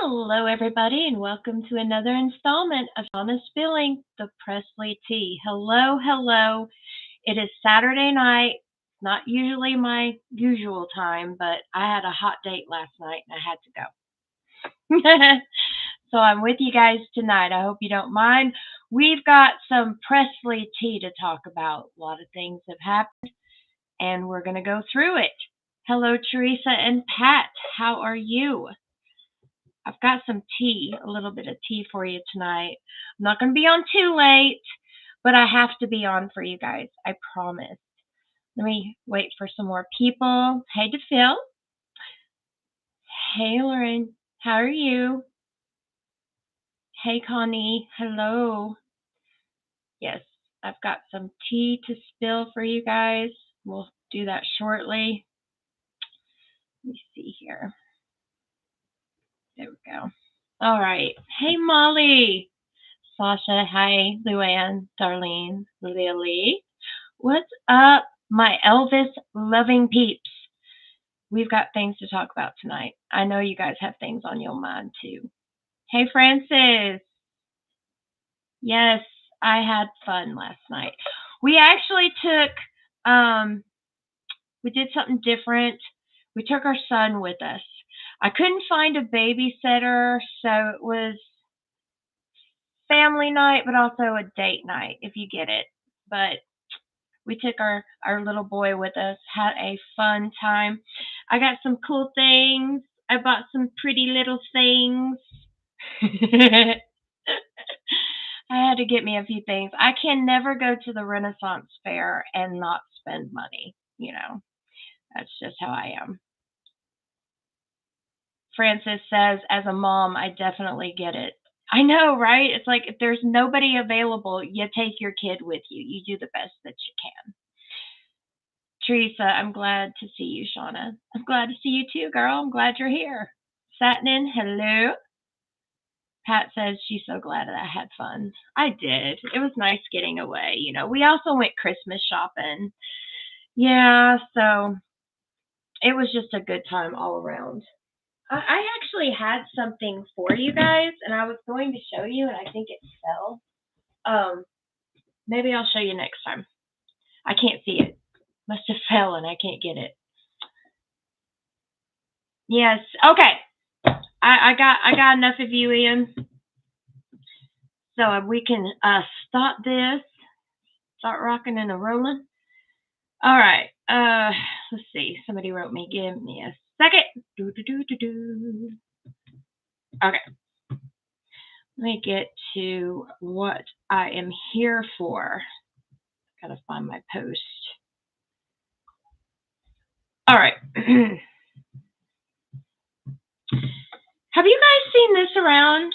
Hello, everybody, and welcome to another installment of Shauna Spilling the Presley Tea. Hello, hello. It is Saturday night. Not usually my usual time, but I had a hot date last night and I had to go. So I'm with you guys tonight. I hope you don't mind. We've got some Presley tea to talk about. A lot of things have happened, and we're going to go through it. Hello, Teresa and Pat. How are you? I've got some tea, a little bit of tea for you tonight. I'm not going to be on too late, but I have to be on for you guys. I promise. Let me wait for some more people. Hey, DePhil. Hey, Lauren. How are you? Hey, Connie. Hello. Yes, I've got some tea to spill for you guys. We'll do that shortly. Let me see here. There we go. All right. Hey, Molly. Sasha, hi. Luann, Darlene, Lily. What's up, my Elvis loving peeps? We've got things to talk about tonight. I know you guys have things on your mind too. Hey, Francis. Yes, I had fun last night. We actually we did something different. We took our son with us. I couldn't find a babysitter, so it was family night, but also a date night, if you get it. But we took our little boy with us, had a fun time. I got some cool things. I bought some pretty little things. I had to get me a few things. I can never go to the Renaissance Fair and not spend money. That's just how I am. Francis says, as a mom, I definitely get it. I know, right? It's like if there's nobody available, you take your kid with you. You do the best that you can. Teresa, I'm glad to see you, Shauna. I'm glad to see you too, girl. I'm glad you're here. Satnin, hello. Pat says she's so glad that I had fun. I did. It was nice getting away. We also went Christmas shopping. Yeah, so it was just a good time all around. I actually had something for you guys, and I was going to show you, and I think it fell. Maybe I'll show you next time. I can't see it. Must have fell, and I can't get it. Yes. Okay. I got enough of you, Ian. So we can stop this. Start rocking and a rolling. All right. Let's see. Somebody wrote me. Give me a second. Okay. Let me get to what I am here for. Gotta find my post. All right. Have you guys seen this around?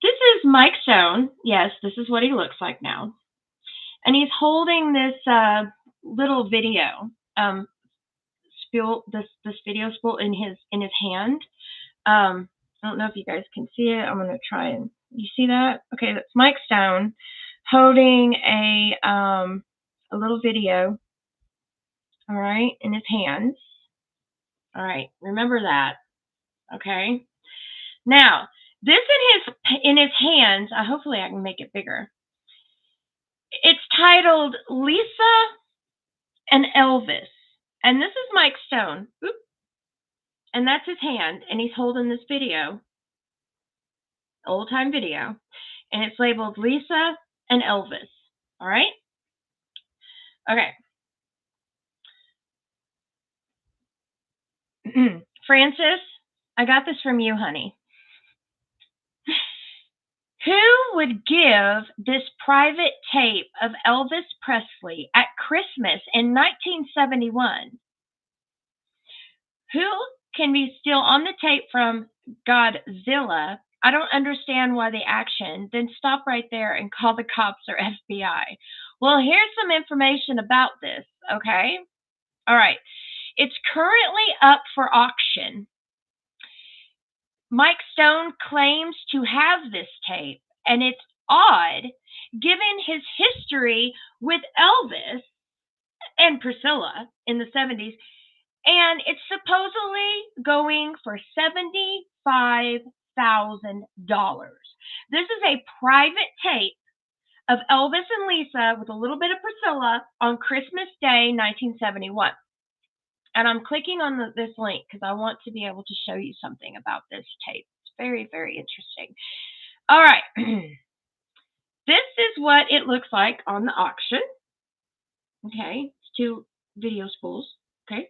This is Mike Stone. Yes, this is what he looks like now. And he's holding this little video this video spool in his hand. I don't know if you guys can see it. I'm going to try and you see that? Okay, that's Mike Stone holding a little video, all right, in his hands. All right, remember that. Okay. Now, this in his hands, hopefully I can make it bigger. It's titled Lisa and Elvis. And this is Mike Stone. Oop. And that's his hand. And he's holding this video. Old time video. And it's labeled Lisa and Elvis. All right? Okay. Francis, I got this from you, honey. Who would give this private tape of Elvis Presley at Christmas in 1971? Who can be still on the tape from Godzilla? I don't understand why the action. Then stop right there and call the cops or FBI. Well, here's some information about this, okay? All right. It's currently up for auction. Mike Stone claims to have this tape, and it's odd given his history with Elvis and Priscilla in the 70s. And it's supposedly going for $75,000. This is a private tape of Elvis and Lisa with a little bit of Priscilla on Christmas Day, 1971. And I'm clicking on this link because I want to be able to show you something about this tape. It's very, very interesting. All right. This is what it looks like on the auction. Okay. It's 2 video spools. Okay.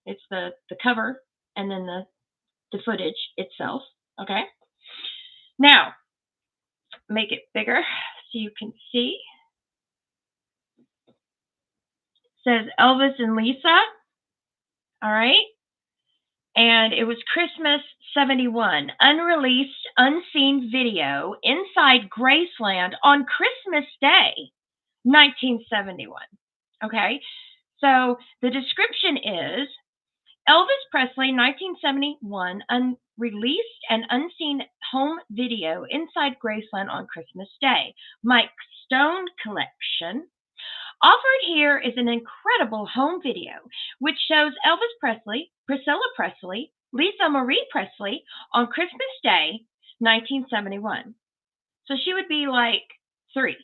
It's the cover and then the footage itself. Okay. Now, make it bigger so you can see. It says Elvis and Lisa. All right. And it was Christmas 71, unreleased, unseen video inside Graceland on Christmas Day, 1971. Okay. So the description is Elvis Presley, 1971, unreleased and unseen home video inside Graceland on Christmas Day. Mike Stone collection. Offered here is an incredible home video which shows Elvis Presley, Priscilla Presley, Lisa Marie Presley on Christmas Day, 1971. So she would be like 3.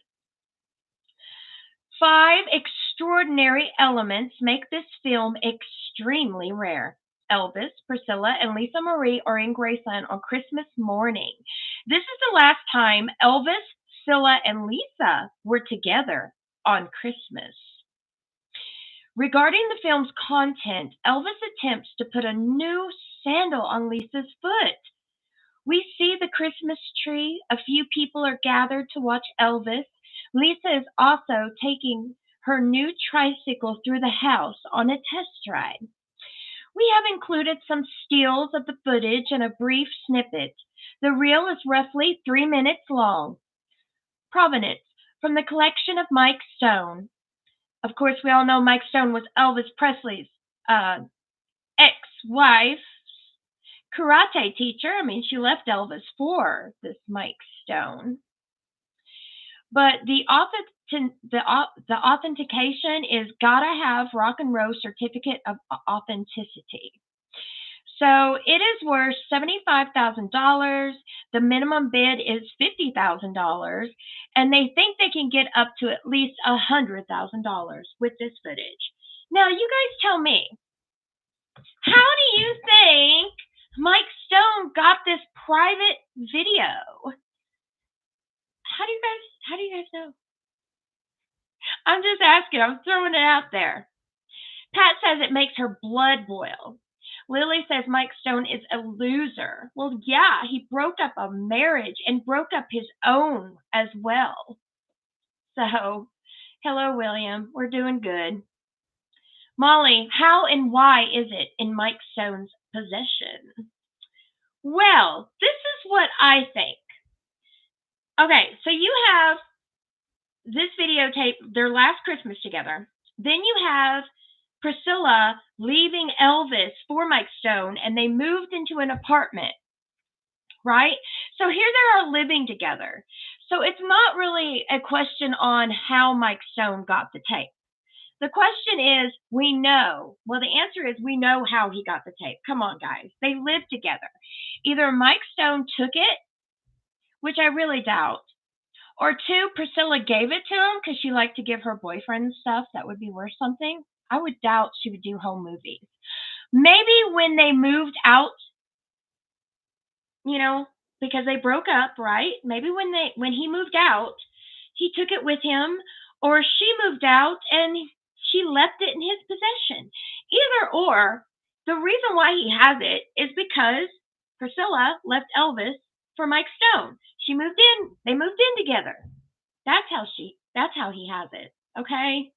5 extraordinary elements make this film extremely rare. Elvis, Priscilla, and Lisa Marie are in Graceland on Christmas morning. This is the last time Elvis, Priscilla, and Lisa were together on Christmas. Regarding the film's content, Elvis attempts to put a new sandal on Lisa's foot. We see the Christmas tree. A few people are gathered to watch Elvis. Lisa is also taking her new tricycle through the house on a test ride. We have included some stills of the footage and a brief snippet. The reel is roughly 3 minutes long. Provenance from the collection of Mike Stone. Of course, we all know Mike Stone was Elvis Presley's ex-wife, karate teacher. I mean, she left Elvis for this Mike Stone. But the authentication is gotta have rock and roll certificate of authenticity. So it is worth $75,000. The minimum bid is $50,000, and they think they can get up to at least $100,000 with this footage. Now, you guys tell me, how do you think Mike Stone got this private video? How do you guys know? I'm just asking. I'm throwing it out there. Pat says it makes her blood boil. Lily says Mike Stone is a loser. Well, yeah, he broke up a marriage and broke up his own as well. So, hello, William. We're doing good. Molly, how and why is it in Mike Stone's possession? Well, this is what I think. Okay, so you have this videotape, their last Christmas together. Then you have Priscilla leaving Elvis for Mike Stone, and they moved into an apartment, right? So here they are living together. So it's not really a question on how Mike Stone got the tape. The question is, we know. Well, the answer is we know how he got the tape. Come on, guys. They lived together. Either Mike Stone took it, which I really doubt, or 2, Priscilla gave it to him because she liked to give her boyfriend stuff that would be worth something. I would doubt she would do home movies. Maybe when they moved out, because they broke up, right? Maybe when he moved out, he took it with him, or she moved out and she left it in his possession. Either or, the reason why he has it is because Priscilla left Elvis for Mike Stone. She moved in. They moved in together. That's how he has it. Okay.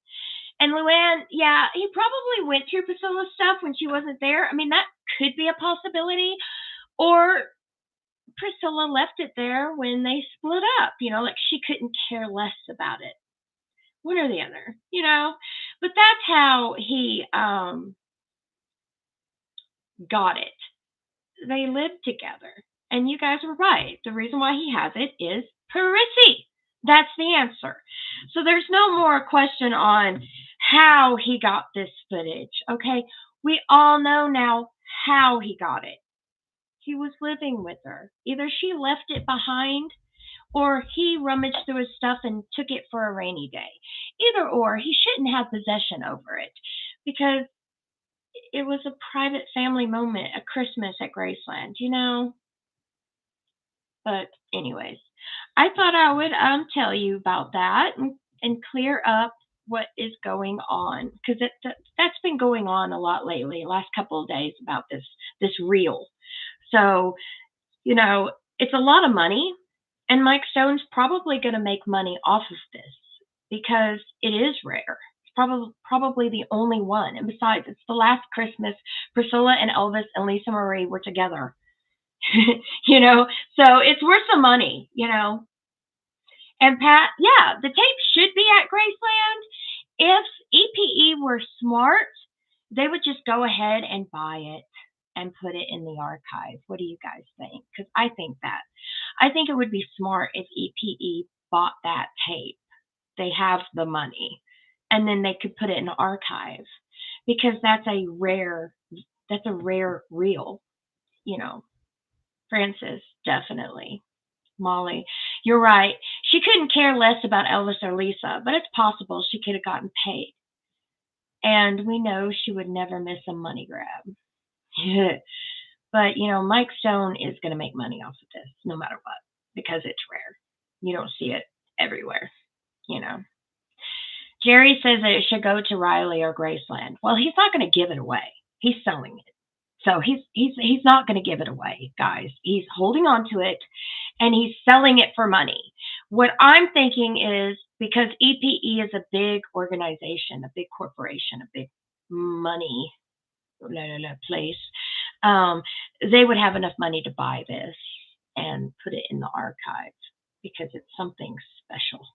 And Luann, yeah, he probably went through Priscilla's stuff when she wasn't there. I mean, that could be a possibility. Or Priscilla left it there when they split up, like she couldn't care less about it. One or the other, But that's how he got it. They lived together. And you guys were right. The reason why he has it is Parisi. That's the answer. So there's no more question on how he got this footage. Okay. We all know now how he got it. He was living with her. Either she left it behind or he rummaged through his stuff and took it for a rainy day. Either or, he shouldn't have possession over it because it was a private family moment, a Christmas at Graceland, you know? But, anyways, I thought I would tell you about that and clear up what is going on because that's been going on a lot lately, last couple of days about this reel. So, you know, it's a lot of money, and Mike Stone's probably going to make money off of this because it is rare. It's probably the only one. And besides, it's the last Christmas Priscilla and Elvis and Lisa Marie were together. you know, so it's worth some money, you know. And Pat, yeah, the tape should be at Graceland. If EPE were smart, they would just go ahead and buy it and put it in the archive. What do you guys think? Because I think that. I think it would be smart if EPE bought that tape. They have the money. And then they could put it in the archive. Because that's a rare reel, you know. Francis, definitely. Molly, you're right. She couldn't care less about Elvis or Lisa, but it's possible she could have gotten paid. And we know she would never miss a money grab. But, you know, Mike Stone is going to make money off of this no matter what because it's rare. You don't see it everywhere, you know. Jerry says that it should go to Riley or Graceland. Well, he's not going to give it away. He's selling it. So he's not going to give it away, guys. He's holding on to it and he's selling it for money. What I'm thinking is because EPE is a big organization, a big corporation, a big money place, they would have enough money to buy this and put it in the archive because it's something special.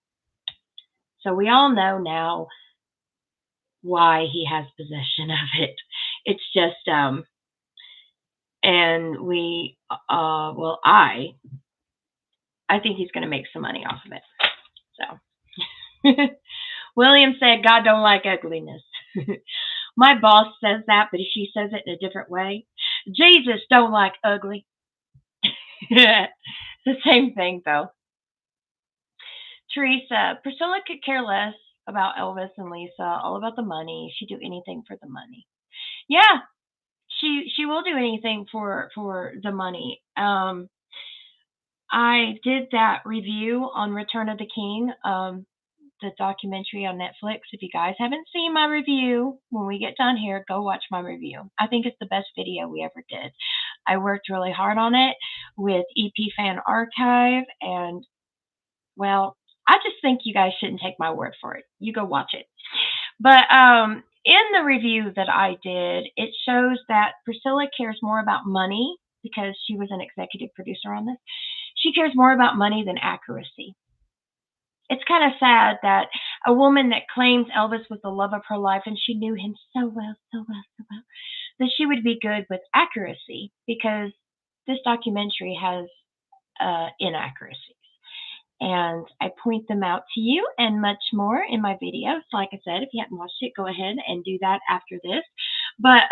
So we all know now why he has possession of it. It's just and we well I think he's going to make some money off of it. So William said God don't like ugliness. My boss says that, but she says it in a different way. Jesus don't like ugly. The same thing though. Teresa, Priscilla could care less about Elvis and Lisa, all about the money. She'd do anything for the money. Yeah, she will do anything for the money. I did that review on Return of the King, the documentary on Netflix. If you guys haven't seen my review, when we get done here, go watch my review. I think it's the best video we ever did. I worked really hard on it with EP Fan Archive, and well, I just think you guys shouldn't take my word for it. You go watch it. But in the review that I did, it shows that Priscilla cares more about money because she was an executive producer on this. She cares more about money than accuracy. It's kind of sad that a woman that claims Elvis was the love of her life and she knew him so well, that she would be good with accuracy because this documentary has inaccuracies. And I point them out to you and much more in my videos. Like I said, if you haven't watched it, go ahead and do that after this. But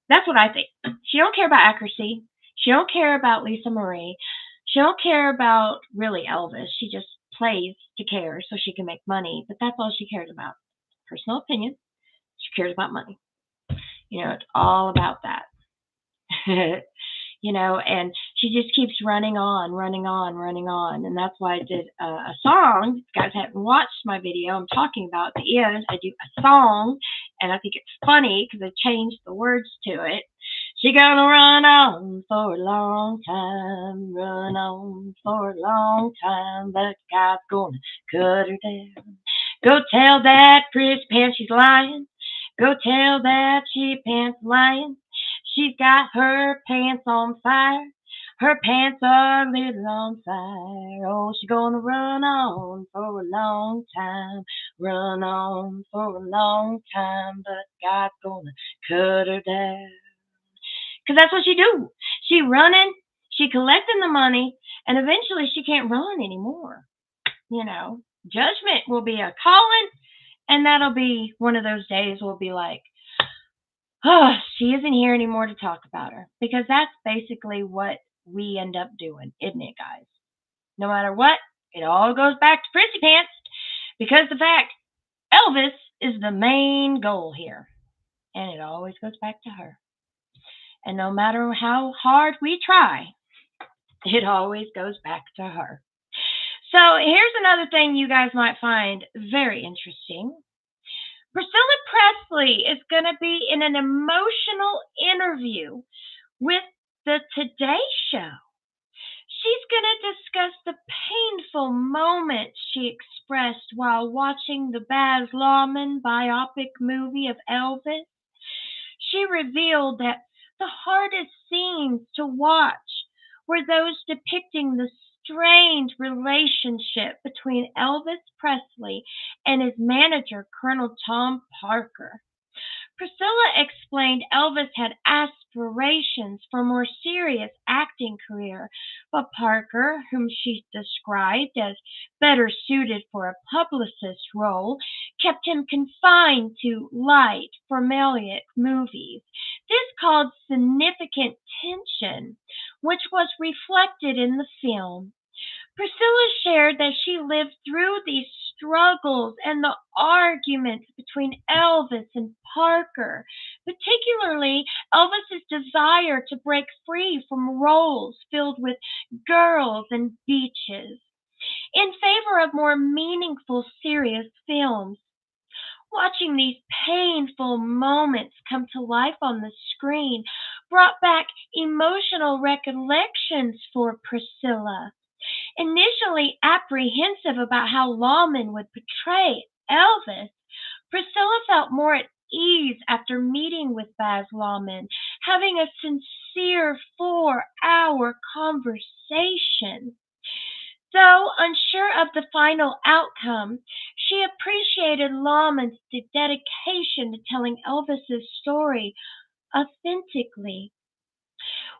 that's what I think. She don't care about accuracy. She don't care about Lisa Marie. She don't care about really Elvis. She just plays to care so she can make money. But that's all she cares about. Personal opinion. She cares about money. You know, it's all about that. You know, and she just keeps running on. And that's why I did a song. If you guys haven't watched my video, I'm talking about at the end, I do a song, and I think it's funny because I changed the words to it. She gonna run on for a long time, run on for a long time, but God's gonna cut her down. Go tell that pretty pants she's lying. Go tell that cheap pants lying. She's got her pants on fire. Her pants are lit on fire. Oh, she's gonna run on for a long time. Run on for a long time. But God's gonna cut her down. Because that's what she do. She running. She collecting the money. And eventually she can't run anymore. You know, judgment will be a calling. And that'll be one of those days we'll be like, Oh, she isn't here anymore to talk about her because that's basically what we end up doing, isn't it, guys? No matter what, it all goes back to Prissy Pants because the fact Elvis is the main goal here, and it always goes back to her. And no matter how hard we try, it always goes back to her. So here's another thing you guys might find very interesting. Priscilla Presley is going to be in an emotional interview with the Today Show. She's going to discuss the painful moments she expressed while watching the Baz Luhrmann biopic movie of Elvis. She revealed that the hardest scenes to watch were those depicting the strained relationship between Elvis Presley and his manager, Colonel Tom Parker. Priscilla explained Elvis had aspirations for a more serious acting career, but Parker, whom she described as better suited for a publicist role, kept him confined to light, formulaic movies. This caused significant tension, which was reflected in the film. Priscilla shared that she lived through these struggles and the arguments between Elvis and Parker, particularly Elvis's desire to break free from roles filled with girls and beaches in favor of more meaningful, serious films. Watching these painful moments come to life on the screen brought back emotional recollections for Priscilla. Initially apprehensive about how Lawman would portray Elvis, Priscilla felt more at ease after meeting with Baz Luhrmann, having a sincere 4-hour conversation. Though unsure of the final outcome, she appreciated Lawman's dedication to telling Elvis's story authentically.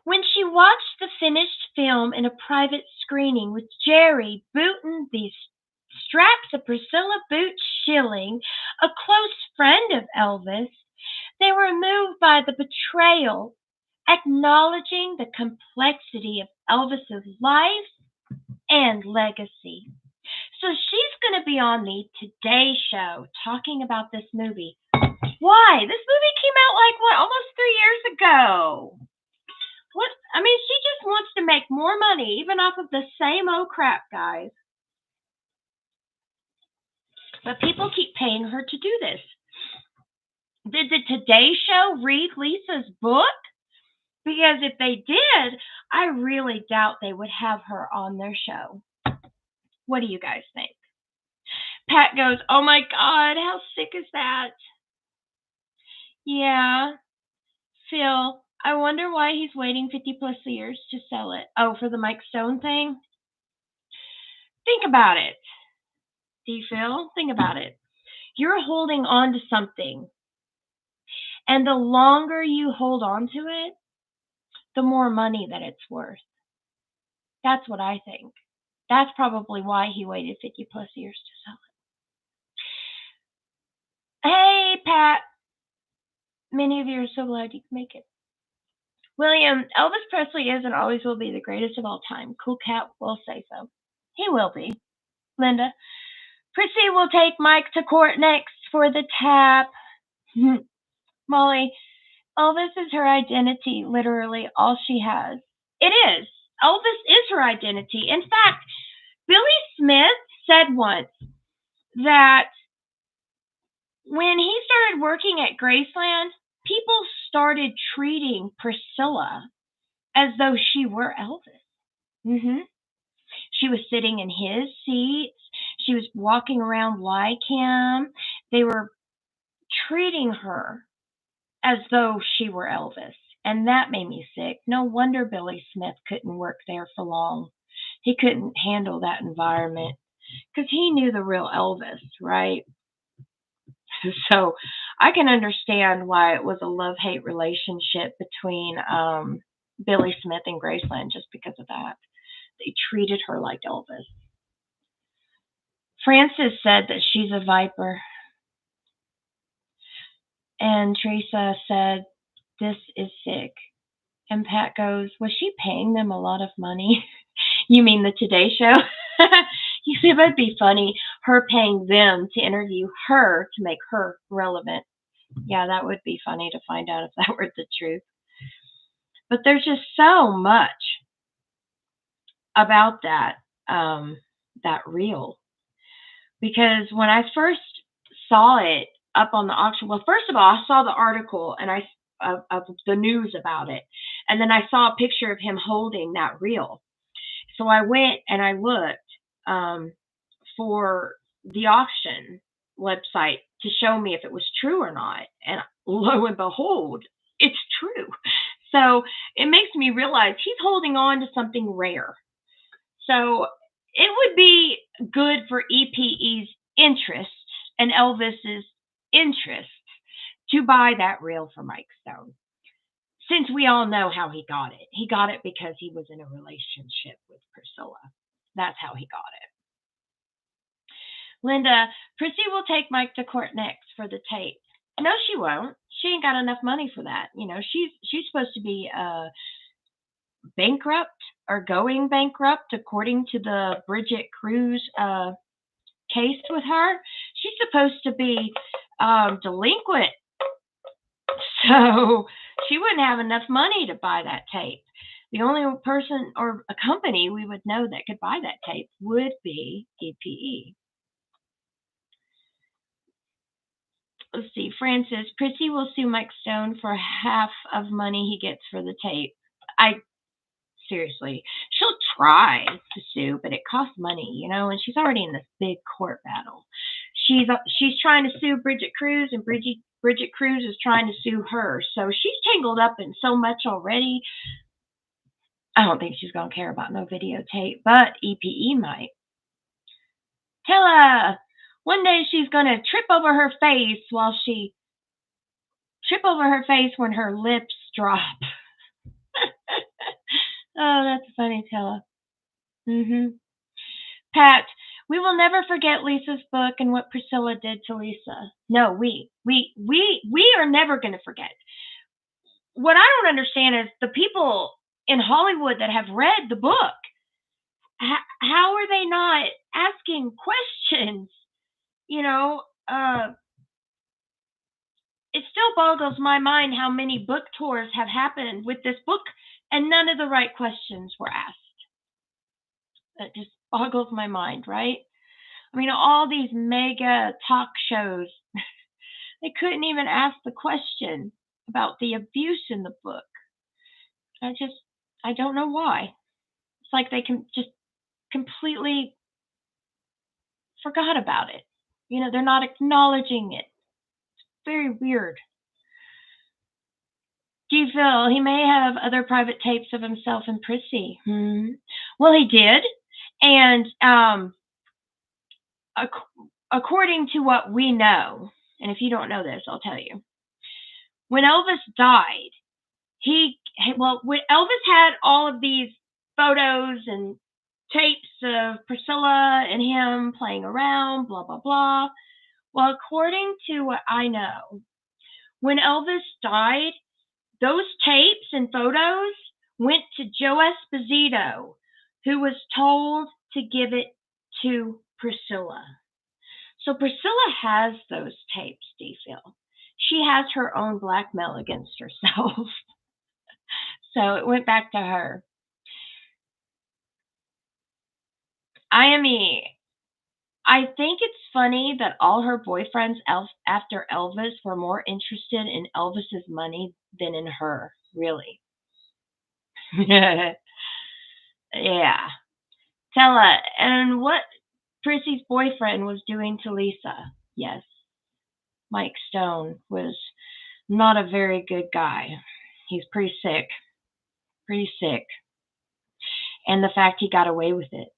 When she watched the finished film in a private screening with Jerry booting the straps of Priscilla Boots Schilling, a close friend of Elvis, they were moved by the betrayal, acknowledging the complexity of Elvis's life and legacy. So she's going to be on the Today Show talking about this movie. Why? This movie came out like what, almost 3 years ago. What? I mean, she just wants to make more money, even off of the same old crap, guys. But people keep paying her to do this. Did the Today Show read Lisa's book? Because if they did, I really doubt they would have her on their show. What do you guys think? Pat goes, oh my God, how sick is that? Yeah. Phil, I wonder why he's waiting 50 plus years to sell it. Oh, for the Mike Stone thing? Think about it. Do you feel? Think about it. You're holding on to something. And the longer you hold on to it, the more money that it's worth. That's what I think. That's probably why he waited 50 plus years to sell it. Hey, Pat. Many of you are so glad you can make it. William, Elvis Presley is and always will be the greatest of all time. Cool Cat will say so. He will be. Linda, Prissy will take Mike to court next for the tap. Molly, Elvis is her identity, literally all she has. It is. Elvis is her identity. In fact, Billy Smith said once that when he started working at Graceland, people started treating Priscilla as though she were Elvis. She was sitting in his seats. She was walking around like him. They were treating her as though she were Elvis. And that made me sick. No wonder Billy Smith couldn't work there for long. He couldn't handle that environment because he knew the real Elvis, right? So I can understand why it was a love-hate relationship between Billy Smith and Graceland just because of that. They treated her like Elvis. Frances said that she's a viper. And Teresa said, "This is sick." And Pat goes, "Was she paying them a lot of money?" You mean the Today Show? You see, that'd be funny. Her paying them to interview her to make her relevant. Yeah, that would be funny to find out if that were the truth. But there's just so much about that reel, because when I first saw it up on the auction, well, first of all, I saw the article and of the news about it, and then I saw a picture of him holding that reel. So I went and I looked for the auction website to show me if it was true or not, and lo and behold, it's true. So it makes me realize he's holding on to something rare. So it would be good for EPE's interests and Elvis's interests to buy that reel for Mike Stone. Since we all know how he got it. He got it because he was in a relationship with Priscilla. That's how he got it. Linda, Prissy will take Mike to court next for the tape. No, she won't. She ain't got enough money for that. You know, she's supposed to be bankrupt or going bankrupt according to the Bridget Cruz case with her. She's supposed to be delinquent, so she wouldn't have enough money to buy that tape. The only person or a company we would know that could buy that tape would be EPE. Let's see. Francis, Prissy will sue Mike Stone for half of money he gets for the tape. Seriously, she'll try to sue, but it costs money, you know, and she's already in this big court battle. She's trying to sue Bridget Cruz, and Bridget Cruz is trying to sue her. So she's tangled up in so much already. I don't think she's gonna care about no videotape, but EPE might. Tell her one day she's gonna trip over her face when her lips drop. Oh, that's funny, Tella. Pat, we will never forget Lisa's book and what Priscilla did to Lisa. No, we are never going to forget. What I don't understand is the people in Hollywood that have read the book. How are they not asking questions? You know, it still boggles my mind how many book tours have happened with this book and none of the right questions were asked. That just boggles my mind, right? I mean, all these mega talk shows, they couldn't even ask the question about the abuse in the book. I don't know why. It's like they can just completely forgot about it. You know, they're not acknowledging it. It's very weird. Phil, he may have other private tapes of himself and Prissy. Well, he did. And according to what we know, and if you don't know this, I'll tell you. When Elvis died, when Elvis had all of these photos and tapes of Priscilla and him playing around, blah, blah, blah. Well, according to what I know, when Elvis died, those tapes and photos went to Joe Esposito, who was told to give it to Priscilla. So Priscilla has those tapes, Phil. She has her own blackmail against herself. So it went back to her. I think it's funny that all her boyfriends after Elvis were more interested in Elvis's money than in her, really. Yeah. Tella, and what Prissy's boyfriend was doing to Lisa? Yes. Mike Stone was not a very good guy. He's pretty sick. And the fact he got away with it.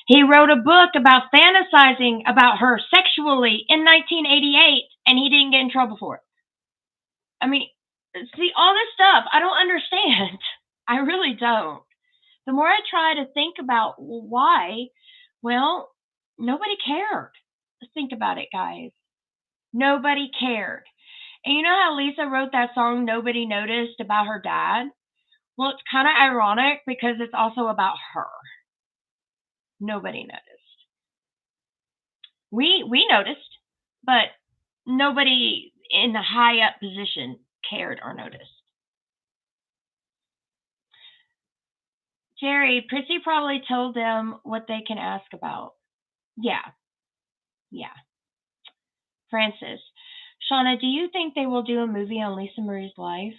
He wrote a book about fantasizing about her sexually in 1988, and he didn't get in trouble for it. I mean, see, all this stuff, I don't understand. I really don't. The more I try to think about why, well, nobody cared. Think about it, guys. Nobody cared. And you know how Lisa wrote that song Nobody Noticed about her dad? Well, it's kind of ironic because it's also about her. Nobody noticed. We noticed, but nobody in the high up position cared or noticed. Jerry, Prissy probably told them what they can ask about. Yeah, yeah. Francis, Shauna, do you think they will do a movie on Lisa Marie's life?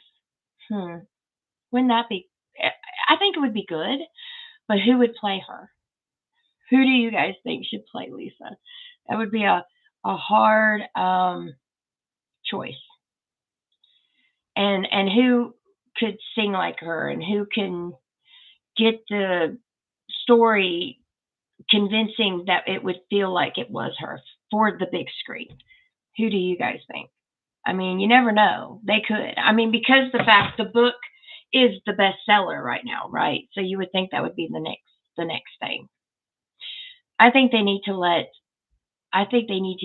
Wouldn't that be? I think it would be good, but who would play her? Who do you guys think should play Lisa? That would be a hard choice. And who could sing like her, and who can get the story convincing that it would feel like it was her for the big screen? Who do you guys think? I mean, you never know. They could. I mean, because the fact the book is the bestseller right now, right? So you would think that would be the next thing. I think they need to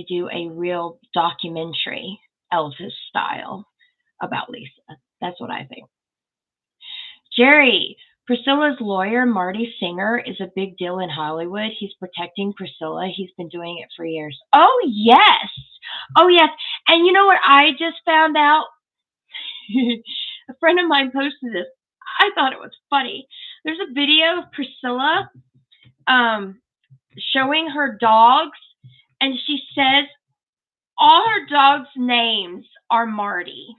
do a real documentary, Elvis style, about Lisa. That's what I think. Jerry, Priscilla's lawyer, Marty Singer, is a big deal in Hollywood. He's protecting Priscilla. He's been doing it for years. Oh, yes. Oh, yes. And you know what I just found out? A friend of mine posted this. I thought it was funny. There's a video of Priscilla showing her dogs, and she says all her dogs' names are Marty.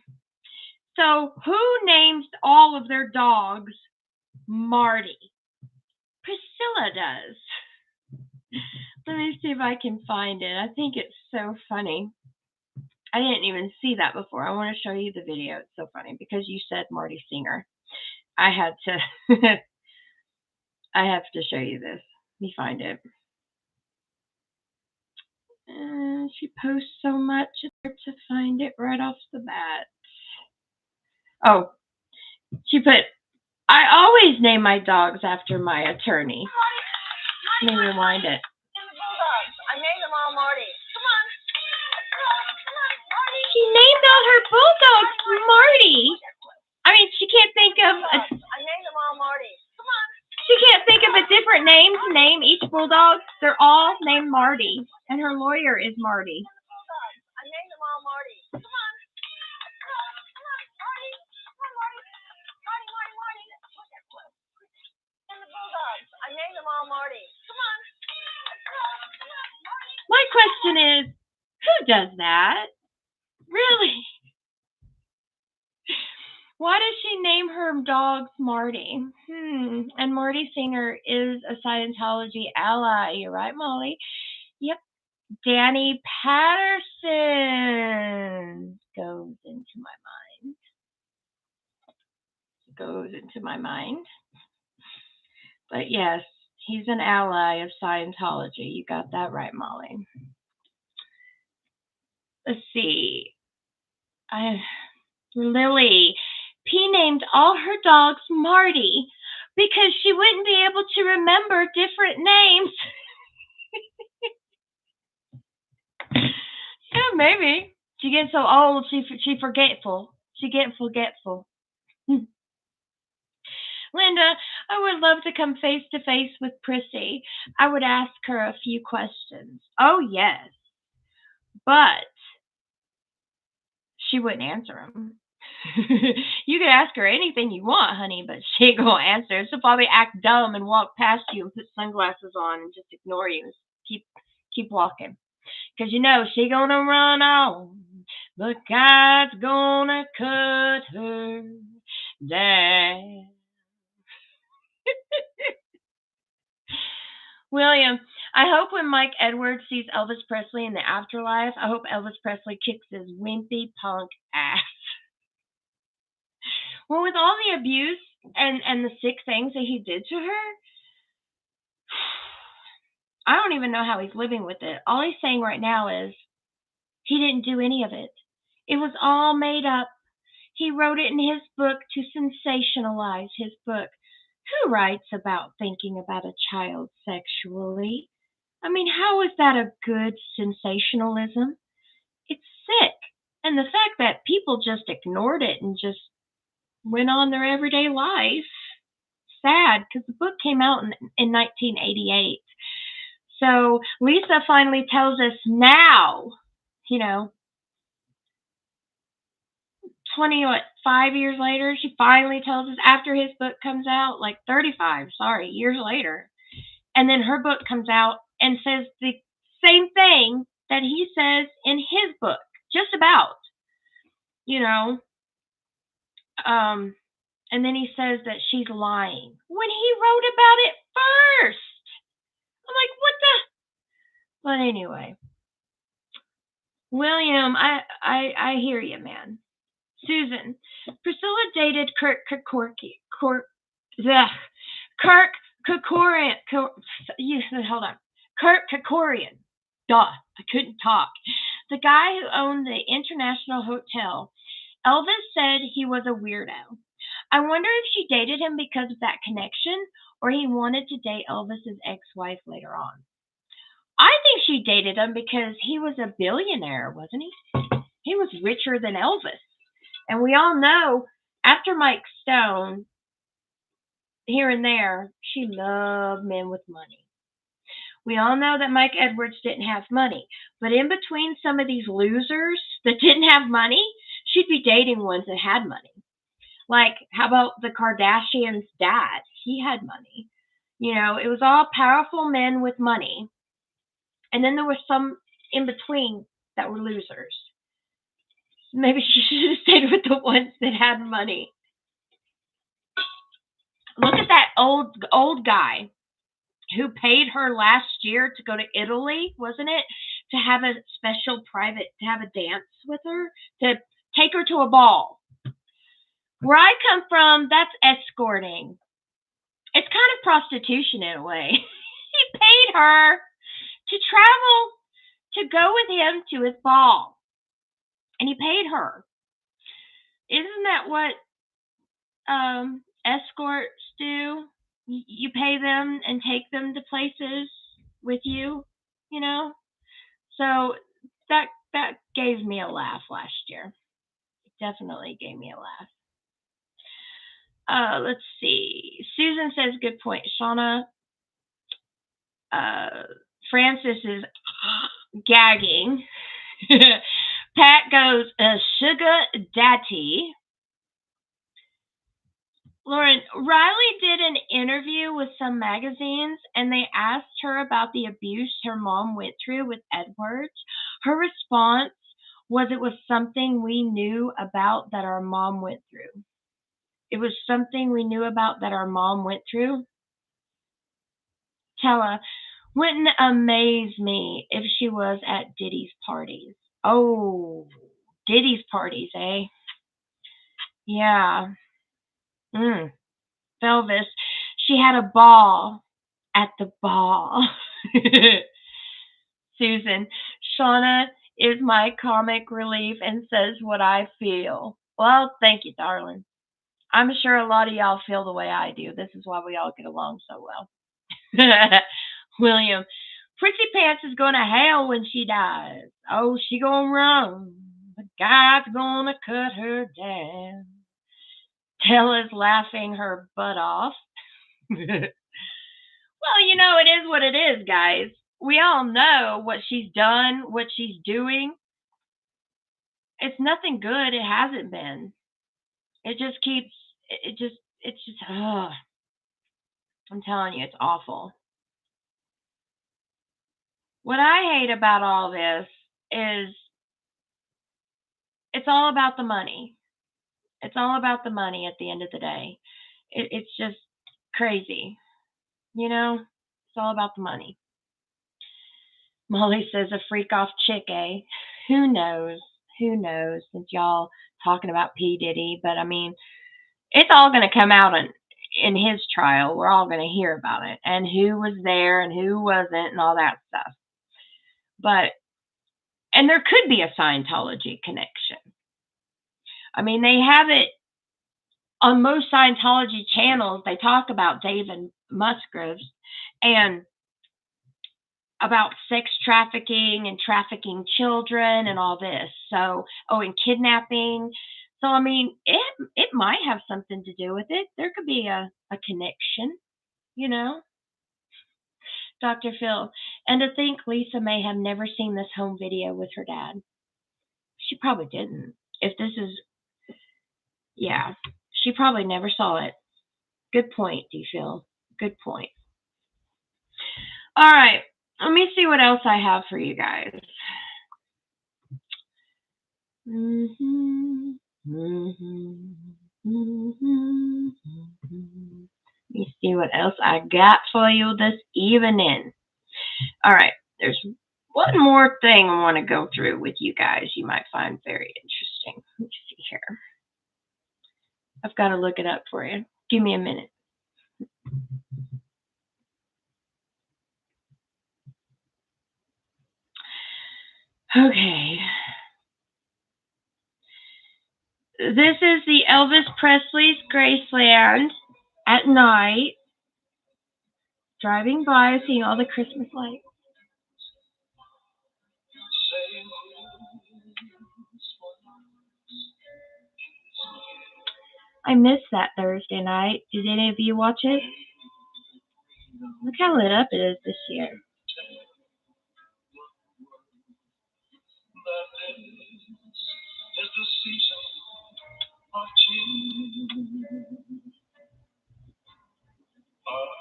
So who names all of their dogs Marty? Priscilla does. Let me see if I can find it. I think it's so funny. I didn't even see that before. I want to show you the video. It's so funny because you said Marty Singer. I had to I have to show you this. Let me find it. She posts so much, it's hard to find it right off the bat. Oh, she put, I always name my dogs after my attorney. Let me rewind it. I named them all Marty. Come on. Marty. She named all her bulldogs Marty. I mean, she can't think of I named them all Marty. Come on. She can't think of a different name to name each bulldog. They're all named Marty, and her lawyer is Marty. I named them all Marty. Come on. Marty. Come on, Marty. Marty. And the bulldogs. I named them all Marty. Come on. My question is, who does that? Really? Why does she name her dogs Marty? And Marty Singer is a Scientology ally. You're right, Molly. Yep. Danny Patterson goes into my mind. But yes, he's an ally of Scientology. You got that right, Molly. Let's see. Lily. P named all her dogs Marty because she wouldn't be able to remember different names. Yeah, maybe. She gets so old, she forgetful. She gets forgetful. Linda, I would love to come face to face with Prissy. I would ask her a few questions. Oh, yes. But she wouldn't answer them. You could ask her anything you want, honey, but she ain't gonna answer. She'll probably act dumb and walk past you and put sunglasses on and just ignore you and keep walking. Because you know she gonna run on, but God's gonna cut her down. William, I hope when Mike Edwards sees Elvis Presley in the afterlife, I hope Elvis Presley kicks his wimpy punk ass. Well, with all the abuse and the sick things that he did to her, I don't even know how he's living with it. All he's saying right now is he didn't do any of it. It was all made up. He wrote it in his book to sensationalize his book. Who writes about thinking about a child sexually? I mean, how is that a good sensationalism? It's sick. And the fact that people just ignored it and just went on their everyday life, sad, because the book came out in 1988. So Lisa finally tells us now, you know, 5 years later, she finally tells us after his book comes out, like 35, sorry, years later. And then her book comes out and says the same thing that he says in his book, just about, you know. And then he says that she's lying when he wrote about it first. I'm like, what the? But anyway, William, I hear you, man. Susan, Priscilla dated Kirk Kerkorian. Kirk Kerkorian. Hold on. Kirk Kerkorian. Duh, I couldn't talk. The guy who owned the International Hotel. Elvis said he was a weirdo. I wonder if she dated him because of that connection, or he wanted to date Elvis's ex-wife later on. I think she dated him because he was a billionaire, wasn't he? He was richer than Elvis. And we all know, after Mike Stone, here and there, she loved men with money. We all know that Mike Edwards didn't have money. But in between some of these losers that didn't have money, she'd be dating ones that had money. Like, how about the Kardashians' dad? He had money. You know, it was all powerful men with money. And then there were some in between that were losers. Maybe she should have stayed with the ones that had money. Look at that old guy who paid her last year to go to Italy, wasn't it? To have a special to have a dance with her, to take her to a ball. Where I come from, that's escorting. It's kind of prostitution in a way. He paid her to travel to go with him to his ball. And he paid her. Isn't that what escorts do? You pay them and take them to places with you, you know? So that gave me a laugh last year. It definitely gave me a laugh. Let's see. Susan says, good point. Shauna, Francis is gagging. Pat goes, sugar daddy. Lauren, Riley did an interview with some magazines, and they asked her about the abuse her mom went through with Edwards. Her response was it was something we knew about that our mom went through. It was something we knew about that our mom went through. Tella, wouldn't amaze me if she was at Diddy's parties. Oh, Diddy's parties, eh? Yeah. Elvis, she had a ball at the ball. Susan, Shauna is my comic relief and says what I feel. Well, thank you, darling. I'm sure a lot of y'all feel the way I do. This is why we all get along so well. William, Prissy Pants is going to hell when she dies. Oh, she gonna run. But God's gonna cut her down. Tella's laughing her butt off. Well, you know, it is what it is, guys. We all know what she's done, what she's doing. It's nothing good. It hasn't been. It just keeps, ugh. I'm telling you, it's awful. What I hate about all this is it's all about the money. It's all about the money at the end of the day. It's just crazy. You know, it's all about the money. Molly says a freak off chick, eh? Who knows? Who knows? Since y'all talking about P. Diddy, but I mean, it's all going to come out in his trial. We're all going to hear about it and who was there and who wasn't and all that stuff. And there could be a Scientology connection. I mean, they have it on most Scientology channels. They talk about David Musgraves, and about sex trafficking and trafficking children and all this. So, oh, and kidnapping. So, I mean, it might have something to do with it. There could be a connection, you know, Dr. Phil. And to think Lisa may have never seen this home video with her dad. She probably didn't. If this is, yeah, she probably never saw it. Good point, D. Phil. Good point. All right, let me see what else I have for you guys. Mm-hmm. Mm-hmm. Mm-hmm. Let me see what else I got for you this evening. All right, there's one more thing I want to go through with you guys you might find very interesting. Let me see here. I've got to look it up for you. Give me a minute. Okay. This is the Elvis Presley's Graceland at night. Driving by, seeing all the Christmas lights. I missed that Thursday night. Did any of you watch it? Look how lit up it is this year.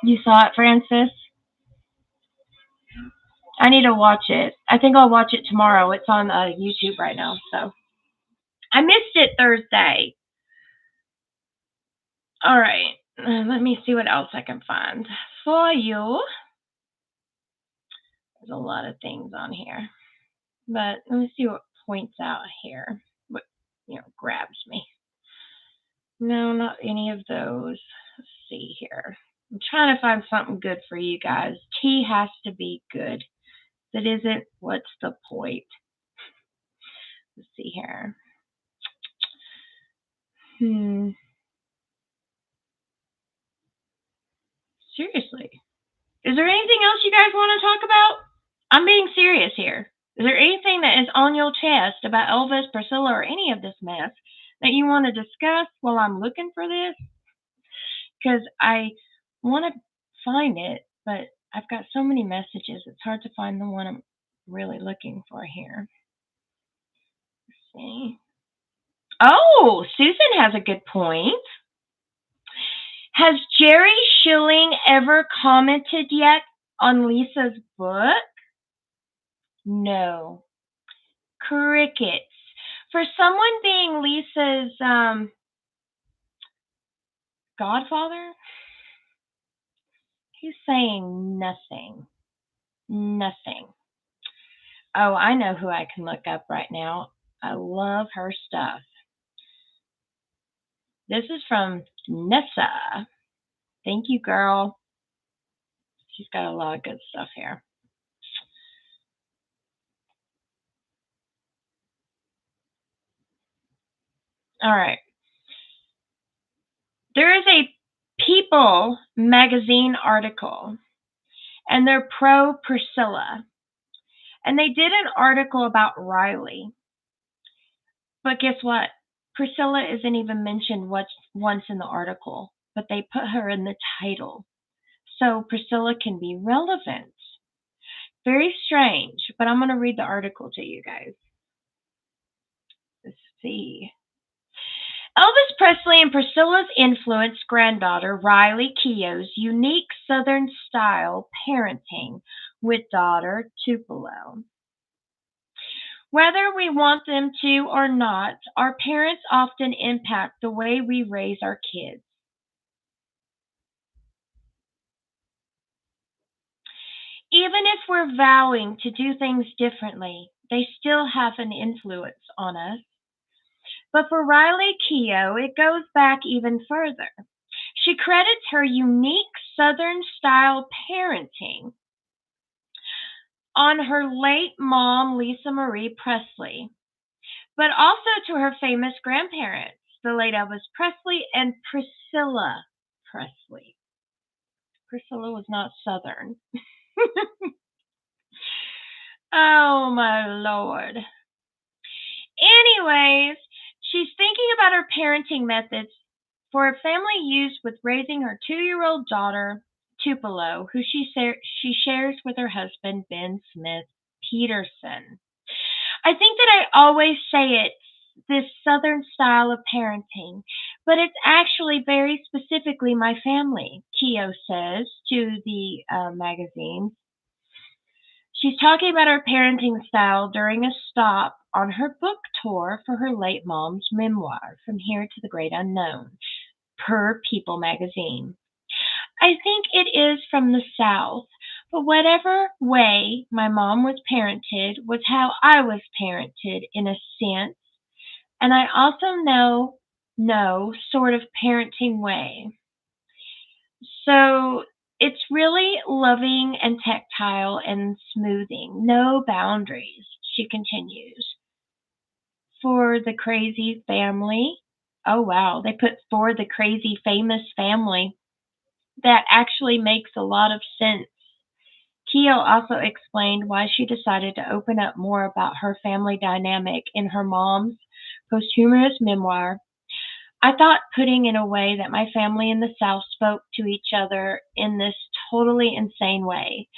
You saw it, Francis? I need to watch it. I think I'll watch it tomorrow. It's on YouTube right now. So I missed it Thursday. All right. Let me see what else I can find for you. There's a lot of things on here. But let me see what points out here. What, grabs me. No, not any of those. Let's see here. I'm trying to find something good for you guys. Tea has to be good. If it isn't, what's the point? Let's see here. Seriously. Is there anything else you guys want to talk about? I'm being serious here. Is there anything that is on your chest about Elvis, Priscilla, or any of this mess that you want to discuss while I'm looking for this? Because I want to find it, but I've got so many messages, it's hard to find the one I'm really looking for here. Let's see. Oh, Susan has a good point. Has Jerry Schilling ever commented yet on Lisa's book? No. Crickets. For someone being Lisa's godfather, he's saying nothing. Nothing. Oh, I know who I can look up right now. I love her stuff. This is from Nessa. Thank you, girl. She's got a lot of good stuff here. All right. There is a People magazine article, and they're pro Priscilla. And they did an article about Riley. But guess what? Priscilla isn't even mentioned once in the article, but they put her in the title. So Priscilla can be relevant. Very strange, but I'm going to read the article to you guys. Let's see. Elvis Presley and Priscilla's influenced granddaughter, Riley Keough's unique Southern style parenting with daughter Tupelo. Whether we want them to or not, our parents often impact the way we raise our kids. Even if we're vowing to do things differently, they still have an influence on us. But for Riley Keough, it goes back even further. She credits her unique Southern style parenting on her late mom, Lisa Marie Presley, but also to her famous grandparents, the late Elvis Presley and Priscilla Presley. Priscilla was not Southern. Oh my lord. Anyways, she's thinking about her parenting methods for a family used with raising her 2-year-old daughter, Tupelo, who she shares with her husband, Ben Smith Peterson. I think that I always say it's this Southern style of parenting, but it's actually very specifically my family, Keogh says to the magazine. She's talking about her parenting style during a stop on her book tour for her late mom's memoir, From Here to the Great Unknown, per People magazine. I think it is from the South, but whatever way my mom was parented was how I was parented in a sense, and I also know sort of parenting way. So it's really loving and tactile and smoothing. No boundaries, she continues. For the crazy family. Oh, wow. They put for the crazy famous family. That actually makes a lot of sense. Keogh also explained why she decided to open up more about her family dynamic in her mom's posthumous memoir. I thought putting in a way that my family in the South spoke to each other in this totally insane way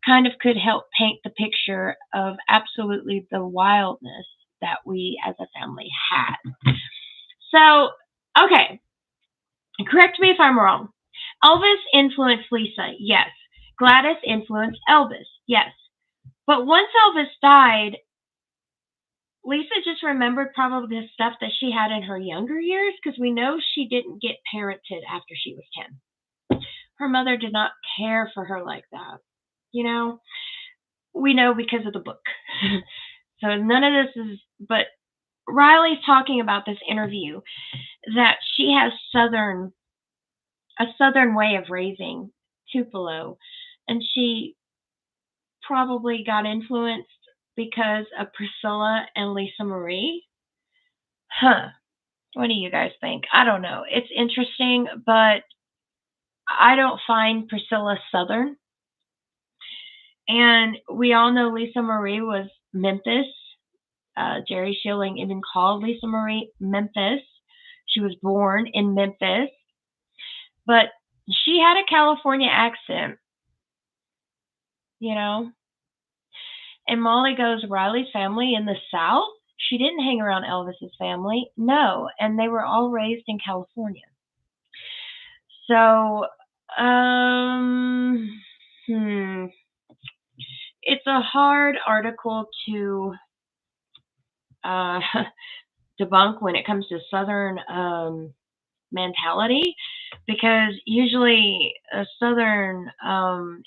kind of could help paint the picture of absolutely the wildness that we as a family had. So, okay, correct me if I'm wrong. Elvis influenced Lisa, yes. Gladys influenced Elvis, yes. But once Elvis died, Lisa just remembered probably the stuff that she had in her younger years because we know she didn't get parented after she was 10. Her mother did not care for her like that. You know, we know because of the book. So none of this is, but Riley's talking about this interview that she has a southern way of raising Tupelo, and she probably got influenced because of Priscilla and Lisa Marie. Huh. What do you guys think? I don't know. It's interesting, but I don't find Priscilla Southern. And we all know Lisa Marie was Memphis. Jerry Schilling even called Lisa Marie Memphis. She was born in Memphis, but she had a California accent, you know. And Molly goes, Riley's family in the South? She didn't hang around Elvis's family. No, and they were all raised in California. So, um, hmm, it's a hard article to uh, debunk when it comes to Southern mentality because usually a Southern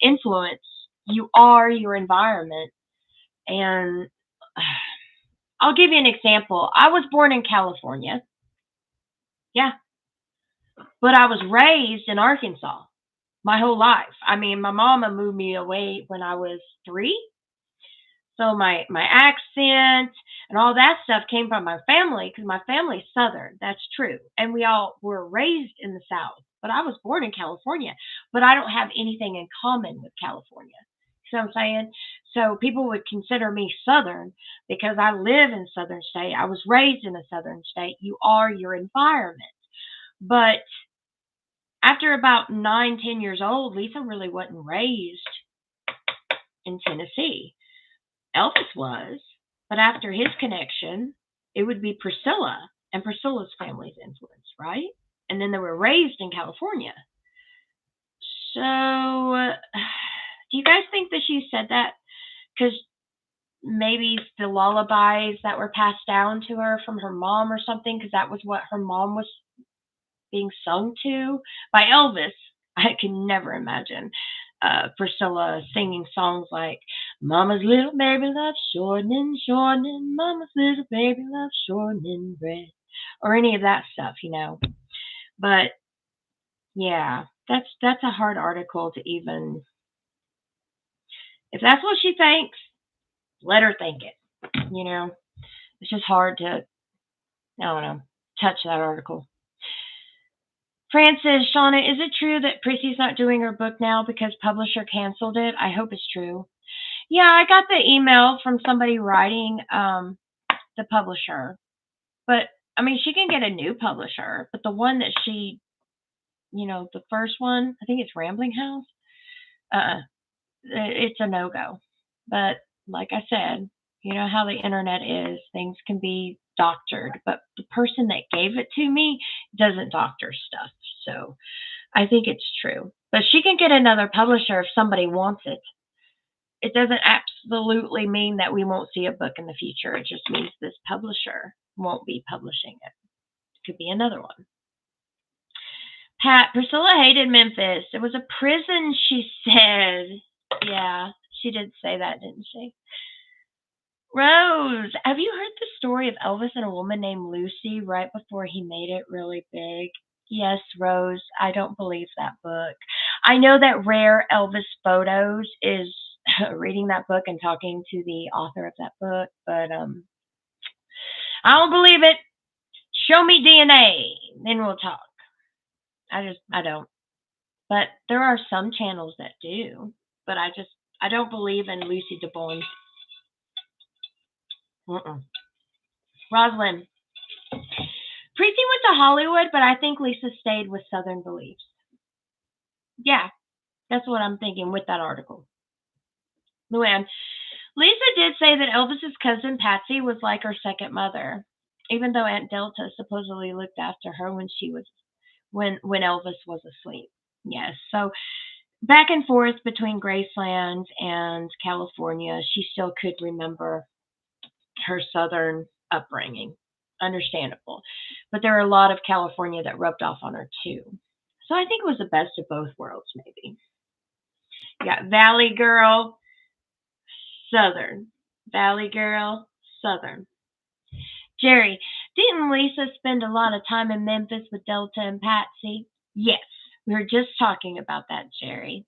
influence, you are your environment. And I'll give you an example. I was born in California. Yeah. But I was raised in Arkansas my whole life. I mean, my mama moved me away when I was 3. So my accent and all that stuff came from my family because my family's Southern. That's true. And we all were raised in the South. But I was born in California. But I don't have anything in common with California. You know what I'm saying? So people would consider me Southern because I live in Southern state. I was raised in a Southern state. You are your environment. But after about 9, 10 years old, Lisa really wasn't raised in Tennessee. Elvis was, but after his connection, it would be Priscilla and Priscilla's family's influence, right? And then they were raised in California. So, do you guys think that she said that because maybe the lullabies that were passed down to her from her mom or something, because that was what her mom was being sung to by Elvis? I can never imagine Priscilla singing songs like Mama's little baby loves shortening, shortening, Mama's little baby loves shortening bread, or any of that stuff, you know. But yeah, that's a hard article to even. If that's what she thinks, let her think it. You know, it's just hard to, I don't know, touch that article. Francis, Shauna, is it true that Prissy's not doing her book now because publisher canceled it? I hope it's true. Yeah, I got the email from somebody writing the publisher. But I mean, she can get a new publisher, but the one that she, the first one, I think it's Rambling House. Uh, it's a no go. But like I said, you know how the internet is. Things can be doctored, but the person that gave it to me doesn't doctor stuff. So I think it's true. But she can get another publisher if somebody wants it. It doesn't absolutely mean that we won't see a book in the future. It just means this publisher won't be publishing it. Could be another one. Pat, Priscilla hated Memphis. It was a prison, she said. Yeah, she did say that, didn't she? Rose, have you heard the story of Elvis and a woman named Lucy right before he made it really big? Yes, Rose, I don't believe that book. I know that Rare Elvis Photos is reading that book and talking to the author of that book, but I don't believe it. Show me DNA, then we'll talk. I don't. But there are some channels that do. But I don't believe in Lucy DeBourne. Rosalind. Preeti went to Hollywood, but I think Lisa stayed with Southern beliefs. Yeah, that's what I'm thinking with that article. Luann. Lisa did say that Elvis's cousin Patsy was like her second mother, even though Aunt Delta supposedly looked after her when Elvis was asleep. Yes, so back and forth between Graceland and California, she still could remember her southern upbringing. Understandable. But there are a lot of California that rubbed off on her too. So I think it was the best of both worlds, maybe. Yeah, Valley Girl, Southern. Valley Girl, Southern. Jerry, didn't Lisa spend a lot of time in Memphis with Delta and Patsy? Yes, we were just talking about that, Jerry.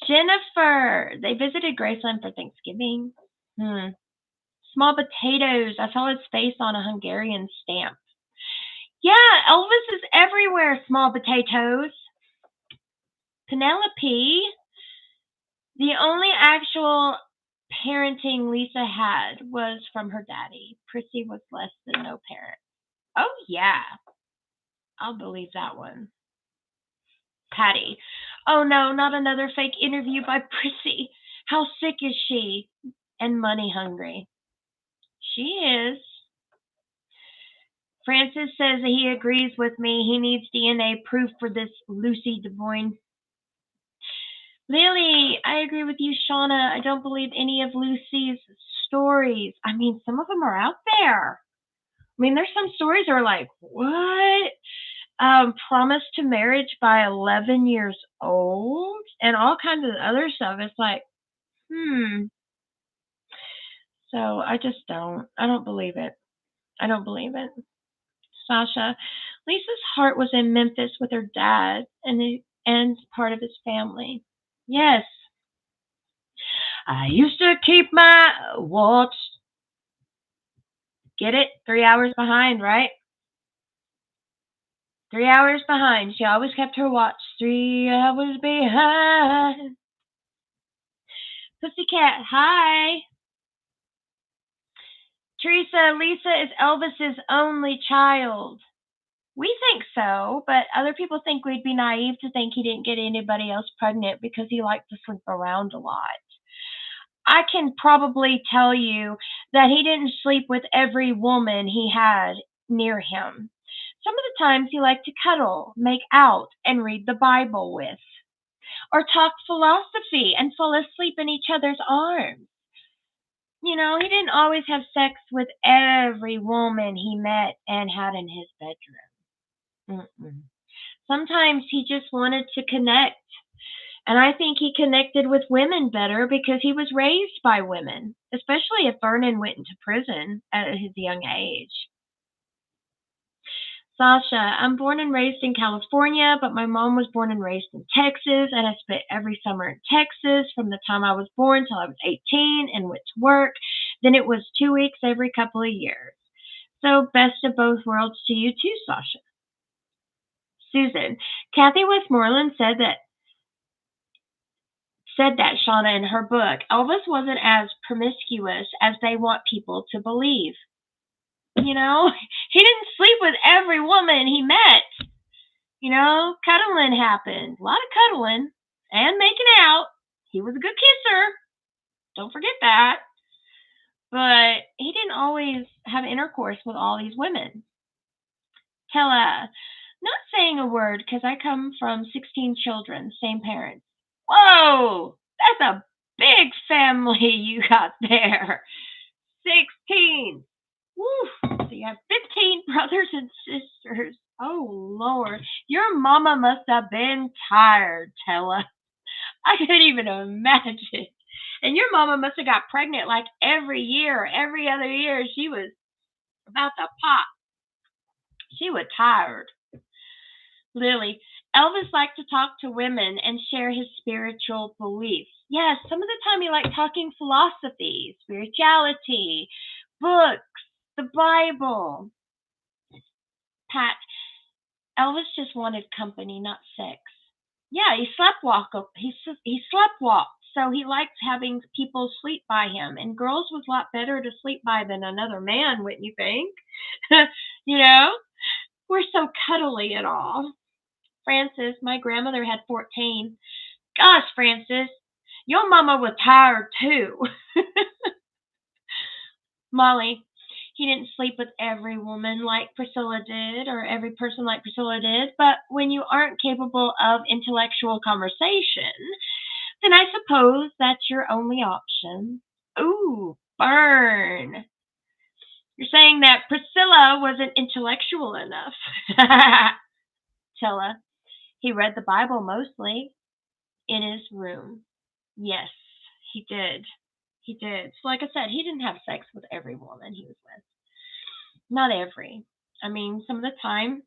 Jennifer, they visited Graceland for Thanksgiving. Small potatoes. I saw his face on a Hungarian stamp. Yeah, Elvis is everywhere, small potatoes. Penelope, the only actual parenting Lisa had was from her daddy. Prissy was less than no parent. Oh, yeah. I'll believe that one. Patty. Oh, no, not another fake interview by Prissy. How sick is she? And money hungry. She is. Francis says that he agrees with me. He needs DNA proof for this Lucy DeBoyne. Lily, I agree with you, Shauna. I don't believe any of Lucy's stories. I mean, some of them are out there. I mean, there's some stories that are like, what? Promised to marriage by 11 years old and all kinds of other stuff. It's like, So I just don't. I don't believe it. I don't believe it. Sasha, Lisa's heart was in Memphis with her dad and part of his family. Yes. I used to keep my watch. Get it? 3 hours behind, right? 3 hours behind. She always kept her watch 3 hours behind. Pussycat, hi. Teresa, Lisa is Elvis's only child. We think so, but other people think we'd be naive to think he didn't get anybody else pregnant because he liked to sleep around a lot. I can probably tell you that he didn't sleep with every woman he had near him. Some of the times he liked to cuddle, make out, and read the Bible with, or talk philosophy and fall asleep in each other's arms. He didn't always have sex with every woman he met and had in his bedroom. Sometimes he just wanted to connect. And I think he connected with women better because he was raised by women, especially if Vernon went into prison at his young age. Sasha, I'm born and raised in California, but my mom was born and raised in Texas, and I spent every summer in Texas from the time I was born till I was 18 and went to work. Then it was 2 weeks every couple of years. So best of both worlds to you too, Sasha. Susan, Kathy Westmoreland said said that, Shauna, in her book. Elvis wasn't as promiscuous as they want people to believe. You know, he didn't sleep with every woman he met. You know, cuddling happened. A lot of cuddling and making out. He was a good kisser. Don't forget that. But he didn't always have intercourse with all these women. Tella, not saying a word because I come from 16 children, same parents. Whoa, that's a big family you got there. 16. Woo. So you have 15 brothers and sisters. Oh, Lord. Your mama must have been tired, Tella. I couldn't even imagine. And your mama must have got pregnant like every year, every other year. She was about to pop. She was tired. Lily, Elvis liked to talk to women and share his spiritual beliefs. Yes, some of the time he liked talking philosophy, spirituality, books, the Bible. Pat, Elvis just wanted company, not sex. Yeah, he sleptwalked. He sleptwalked, so he liked having people sleep by him. And girls was a lot better to sleep by than another man, wouldn't you think? You know, we're so cuddly and all. Francis, my grandmother had 14. Gosh, Francis, your mama was tired too. Molly, he didn't sleep with every woman like Priscilla did, or every person like Priscilla did, but when you aren't capable of intellectual conversation, then I suppose that's your only option. Ooh, burn. You're saying that Priscilla wasn't intellectual enough. Tella, he read the Bible mostly in his room. Yes, he did. He did. So like I said, he didn't have sex with every woman he was with. Not every. I mean, some of the time,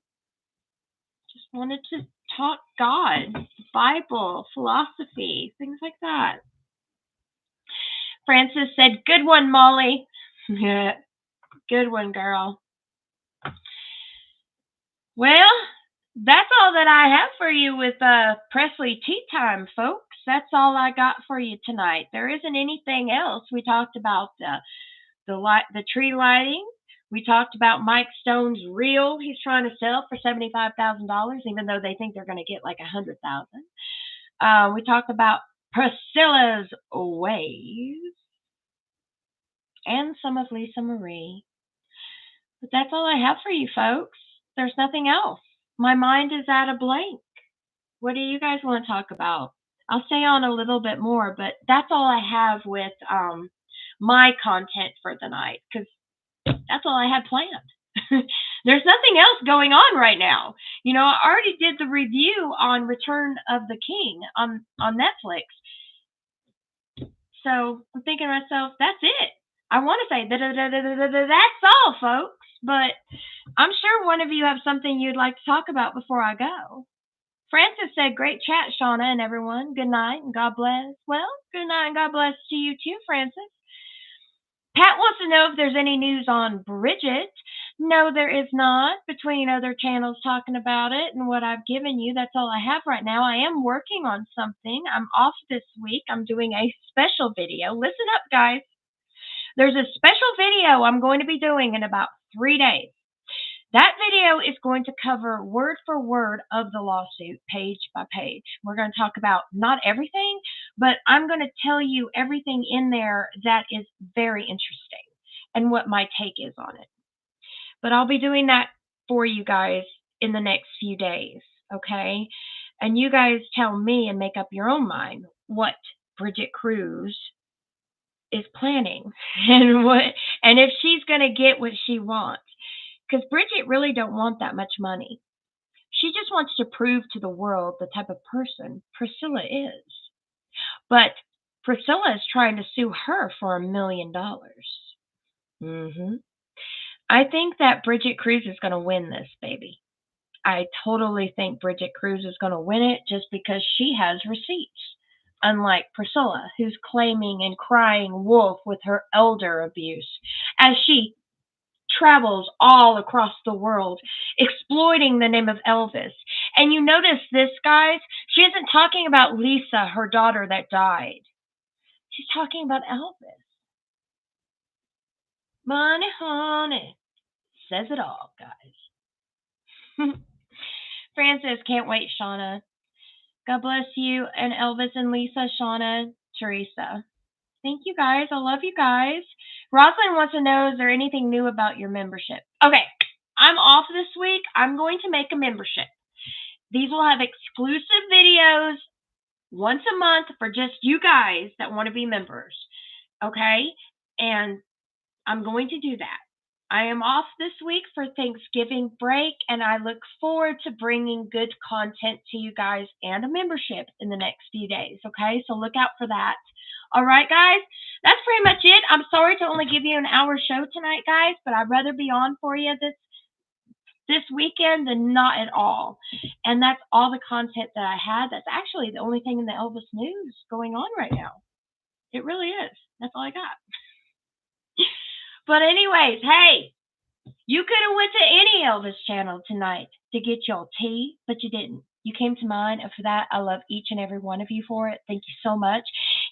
just wanted to talk God, Bible, philosophy, things like that. Francis said, "Good one, Molly." Good one, girl. Well, that's all that I have for you with Presley Tea Time, folks. That's all I got for you tonight. There isn't anything else. We talked about the tree lighting. We talked about Mike Stone's reel he's trying to sell for $75,000, even though they think they're going to get like $100,000. We talked about Priscilla's ways and some of Lisa Marie. But that's all I have for you, folks. There's nothing else. My mind is at a blank. What do you guys want to talk about? I'll stay on a little bit more, but that's all I have with my content for the night, because that's all I had planned. There's nothing else going on right now. You know, I already did the review on Return of the King on Netflix. So I'm thinking to myself, that's it. I want to say that's all, folks. But I'm sure one of you have something you'd like to talk about before I go. Francis said, "Great chat, Shauna and everyone. Good night and God bless." Well, good night and God bless to you too, Francis. Pat wants to know if there's any news on Bridget. No, there is not. Between other channels talking about it and what I've given you, that's all I have right now. I am working on something. I'm off this week. I'm doing a special video. Listen up, guys. There's a special video I'm going to be doing in about 3 days. That video is going to cover word for word of the lawsuit, page by page. We're going to talk about not everything, but I'm going to tell you everything in there that is very interesting and what my take is on it. But I'll be doing that for you guys in the next few days, okay? And you guys tell me and make up your own mind what Bridget Cruz is planning and if she's going to get what she wants. Because Bridget really don't want that much money. She just wants to prove to the world the type of person Priscilla is. But Priscilla is trying to sue her for $1 million. I think that Bridget Cruz is going to win this, baby. I totally think Bridget Cruz is going to win it just because she has receipts. Unlike Priscilla, who's claiming and crying wolf with her elder abuse, as she travels all across the world exploiting the name of Elvis And you notice this, guys, she isn't talking about Lisa, her daughter that died. She's talking about Elvis. Money, honey, says it all, guys. Francis, can't wait, Shauna. God bless you and Elvis and Lisa, Shauna, Teresa. Thank you guys. I love you guys. Rosalind wants to know, is there anything new about your membership? Okay, I'm off this week. I'm going to make a membership. These will have exclusive videos once a month for just you guys that want to be members. Okay? And I'm going to do that. I am off this week for Thanksgiving break, and I look forward to bringing good content to you guys and a membership in the next few days. Okay? So look out for that. All right, guys? That's pretty much it. I'm sorry to only give you an hour show tonight, guys, but I'd rather be on for you this weekend than not at all. And that's all the content that I had. That's actually the only thing in the Elvis news going on right now. It really is. That's all I got. But anyways, hey, you could have went to any Elvis channel tonight to get your tea, but you didn't. You came to mine, and for that, I love each and every one of you for it. Thank you so much.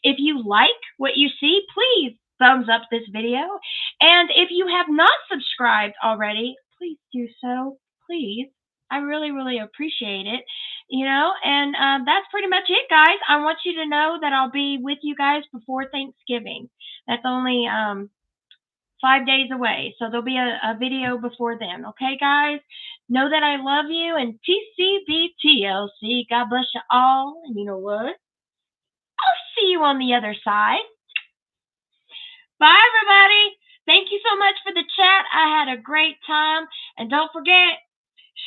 If you like what you see, please thumbs up this video. And if you have not subscribed already, please do so. Please. I really, really appreciate it. And that's pretty much it, guys. I want you to know that I'll be with you guys before Thanksgiving. That's only 5 days away. So there'll be a video before then. Okay, guys? Know that I love you, and TCBTLC. God bless you all. And you know what? I'll see you on the other side. Bye, everybody. Thank you so much for the chat. I had a great time. And don't forget,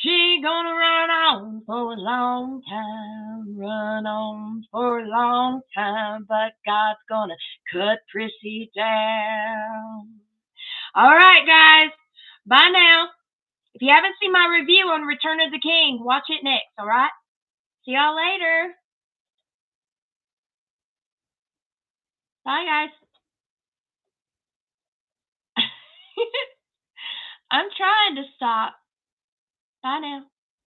she gonna run on for a long time, run on for a long time, but God's gonna cut Prissy down. All right, guys. Bye now. If you haven't seen my review on Return of the King, watch it next, all right? See y'all later. Bye, guys. I'm trying to stop. Bye now.